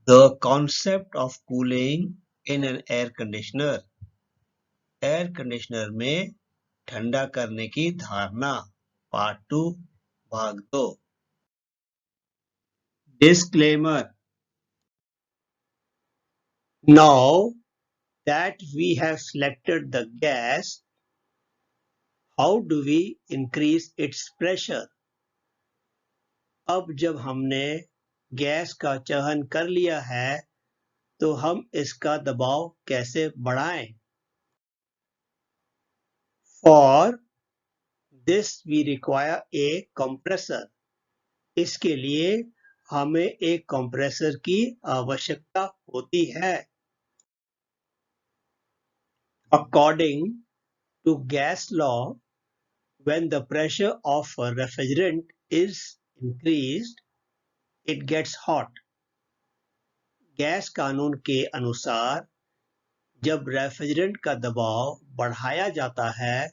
The concept of cooling in an air conditioner. Air conditioner में ठंडा करने की धारणा पार्ट 2 भाग 2. Disclaimer. Now that we have selected the gas, how do we increase its pressure? अब जब हमने गैस का चयन कर लिया है तो हम इसका दबाव कैसे बढ़ाएं? For this we require a compressor. इसके लिए हमें एक कंप्रेसर की आवश्यकता होती है. According to gas law, when the pressure of a refrigerant is increased, it gets hot. Gas कानून के अनुसार जब रेफ्रिजरेंट का दबाव बढ़ाया जाता है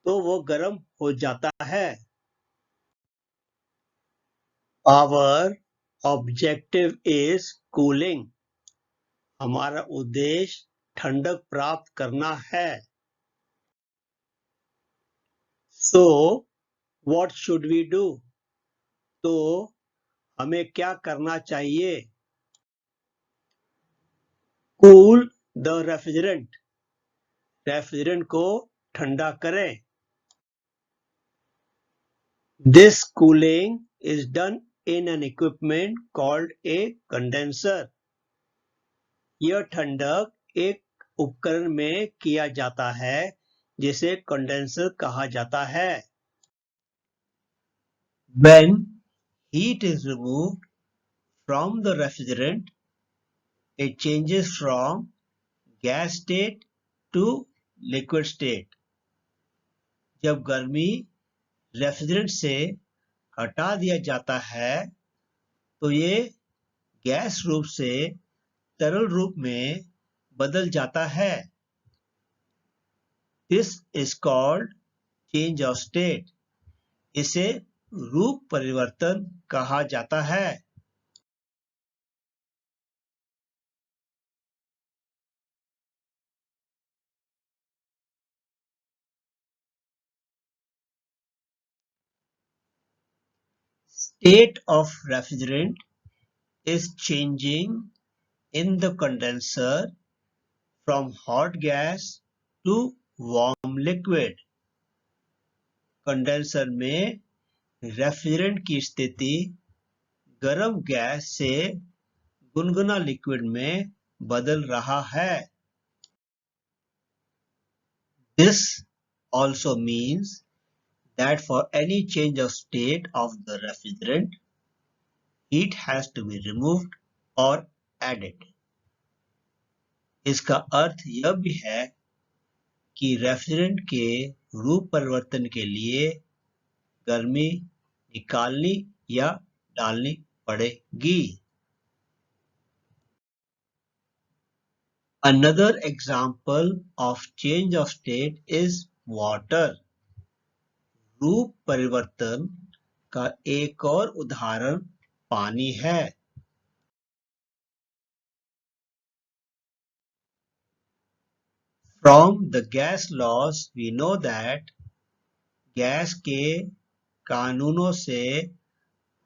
तो वो गर्म हो जाता है. Our objective is cooling. हमारा उद्देश्य ठंडक प्राप्त करना है. So, what should we do? तो हमें क्या करना चाहिए? Cool the refrigerant. रेफ्रिजरेंट को ठंडा करें. This cooling is done in an equipment called a condenser. यह ठंडक एक उपकरण में किया जाता है जिसे कंडेंसर कहा जाता है. When heat is removed from the refrigerant, it changes from gas state to liquid state. जब गर्मी रेफ्रिजरेंट से हटा दिया जाता है तो ये गैस रूप से तरल रूप में बदल जाता है. This is called change of state. इसे रूप परिवर्तन कहा जाता है. State of refrigerant is changing in the condenser from hot gas to warm liquid. Condenser में रेफ्रिजरेंट की स्थिति गर्म गैस से गुनगुना लिक्विड में बदल रहा है. This also means that for any change of state of the refrigerant, heat has to be removed or added. इसका अर्थ यह भी है कि रेफ्रिजरेंट के रूप परिवर्तन के लिए गर्मी निकालनी या डालनी पड़ेगी. Another example of change of state is water. रूप परिवर्तन का एक और उदाहरण पानी है. From the gas laws, we know that gas के कानूनों से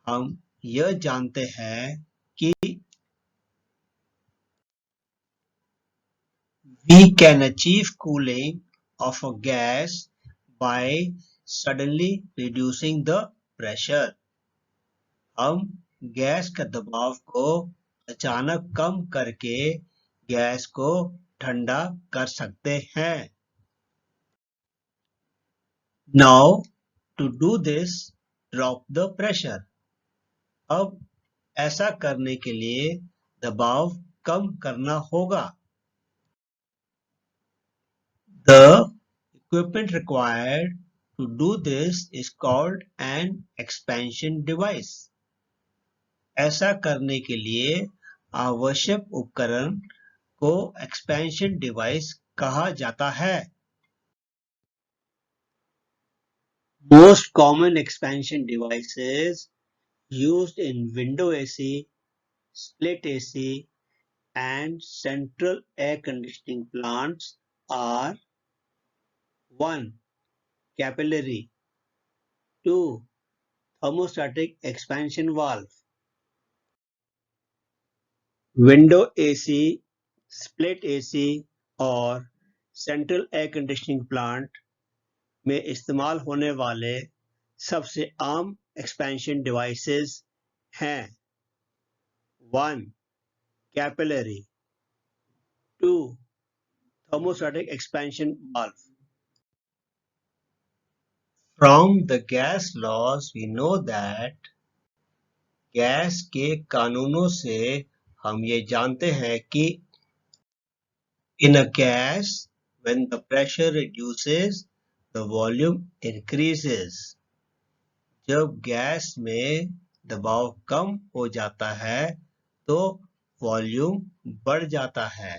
हम यह जानते हैं कि we can achieve cooling of a gas by suddenly reducing the pressure. हम गैस का दबाव को अचानक कम करके गैस को ठंडा कर सकते हैं. Now, to do this, drop the pressure. अब ऐसा करने के लिए दबाव कम करना होगा. The equipment required to do this is called an expansion device. ऐसा करने के लिए आवश्यक उपकरण को expansion device कहा जाता है. Most common expansion devices used in window AC, split AC, and central air conditioning plants are 1. Capillary, 2. Thermostatic expansion valve. Window AC, split AC और सेंट्रल एयर कंडीशनिंग प्लांट में इस्तेमाल होने वाले सबसे आम एक्सपेंशन डिवाइसेस हैं 1. Capillary, 2. Thermostatic expansion valve. From the gas laws we know that gas के कानूनों से हम ये जानते हैं कि in a gas when the pressure reduces the volume increases. जब गैस में दबाव कम हो जाता है तो वॉल्यूम बढ़ जाता है.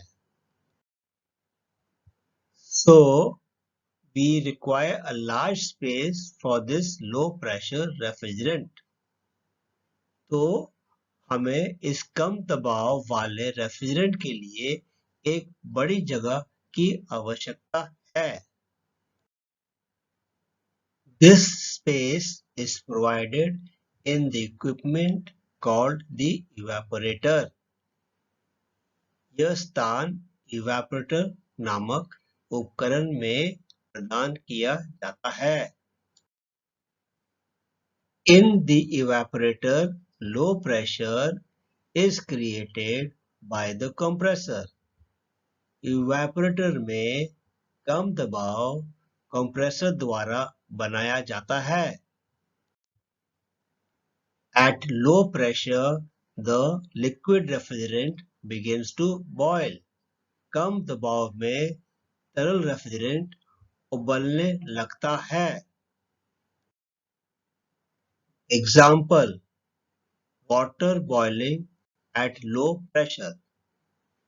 So we require a large space for this low pressure refrigerant. तो हमें इस कम दबाव वाले रेफ्रिजरेंट के लिए एक बड़ी जगह की आवश्यकता है. This space is provided in the equipment called the evaporator. यह स्थान evaporator नामक उपकरण में प्रदान किया जाता है. In the evaporator, low pressure is created by the compressor. Evaporator में कम दबाव कंप्रेसर द्वारा बनाया जाता है. At low pressure, the liquid refrigerant begins to boil. कम दबाव में तरल रेफ्रिजरेंट उबलने लगता है. Example: water boiling at low pressure.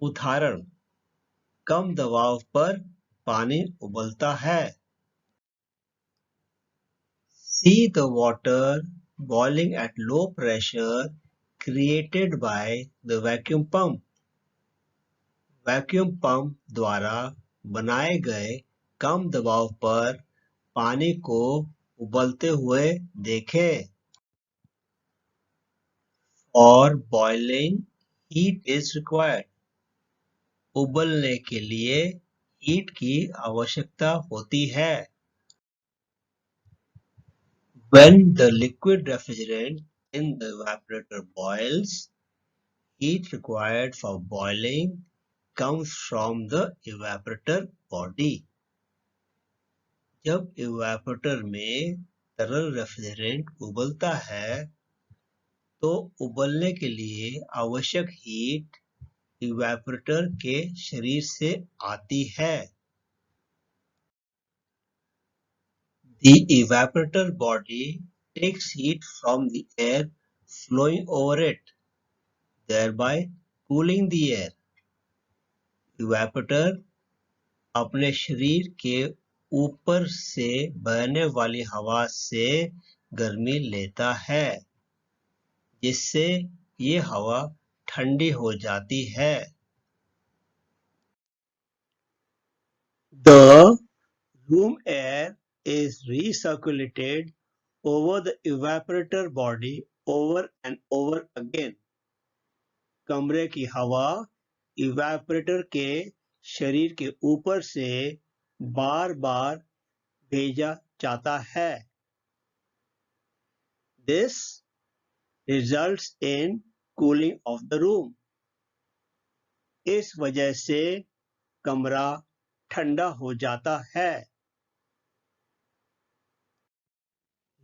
उदाहरण: कम दबाव पर पानी उबलता है. See the water boiling at low pressure created by the vacuum pump. Vacuum pump द्वारा बनाए गए कम दबाव पर पानी को उबलते हुए देखें. For boiling, heat is required. उबलने के लिए हीट की आवश्यकता होती है. When the liquid refrigerant in the evaporator boils, heat required for boiling comes from the evaporator body. जब evaporator में तरल रेफ्रिजरेंट उबलता है तो उबलने के लिए आवश्यक हीट evaporator के शरीर से आती है. The evaporator body takes heat from the air flowing over it, thereby cooling the air. Evaporator अपने शरीर के ऊपर से बहने वाली हवा से गर्मी लेता है, जिससे ये हवा ठंडी हो जाती है. The room air is recirculated over the evaporator body over and over again. कमरे की हवा इवेपोरेटर के शरीर के ऊपर से बार बार भेजा जाता है. This results in cooling of the room. इस वजह से कमरा ठंडा हो जाता है.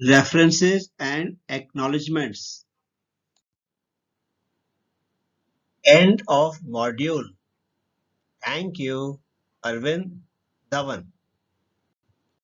References and acknowledgements. End of module. Thank you, Arvind Dhawan.